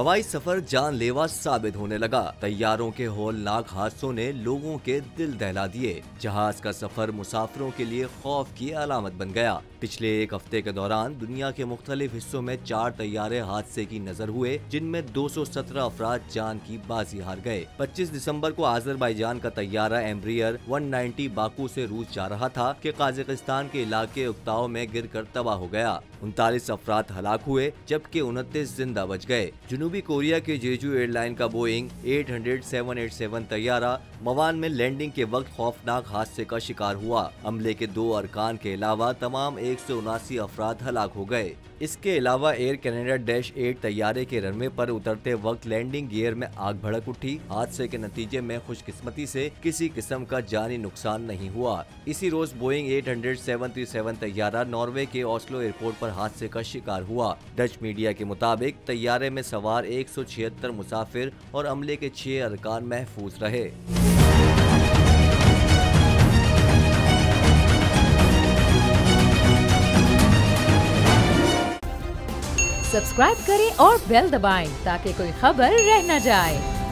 हवाई सफर जानलेवा साबित होने लगा। तैयारों के हौलनाक हादसों ने लोगों के दिल दहला दिए। जहाज का सफर मुसाफिरों के लिए खौफ की अलामत बन गया। पिछले एक हफ्ते के दौरान दुनिया के मुख्तलिफ हिस्सों में 4 तैयारे हादसे की नजर हुए, जिनमें 217 अफराद जान की बाजी हार गए। 25 दिसंबर को अजरबैजान का तैयारा एम्ब्रियर 190 बाकू से रूस जा रहा था कि काजाकिस्तान के इलाके उक्ताओ में गिरकर तबाह हो गया। 39 अफराद हलाक हुए जबकि 29 जिंदा बच गए। जनूबी कोरिया के जेजू एयरलाइन का बोइंग 800-787 तैयारा मवान में लैंडिंग के वक्त खौफनाक हादसे का शिकार हुआ। अमले के 2 अरकान के अलावा तमाम 179 अफराद हलाक हो गए। इसके अलावा एयर कैनेडा -8 तैयारे के रनवे पर उतरते वक्त लैंडिंग गियर में आग भड़क उठी। हादसे के नतीजे में खुशकिस्मती से किसी किस्म का जानी नुकसान नहीं हुआ। इसी रोज बोइंग 800-737 तैयारा नॉर्वे के ओस्लो एयरपोर्ट पर हादसे का शिकार हुआ। डच मीडिया के मुताबिक तैयारे में सवार 176 मुसाफिर और अमले के 6 अरकान महफूज रहे। सब्सक्राइब करें और बेल दबाएं ताकि कोई खबर रह न जाए।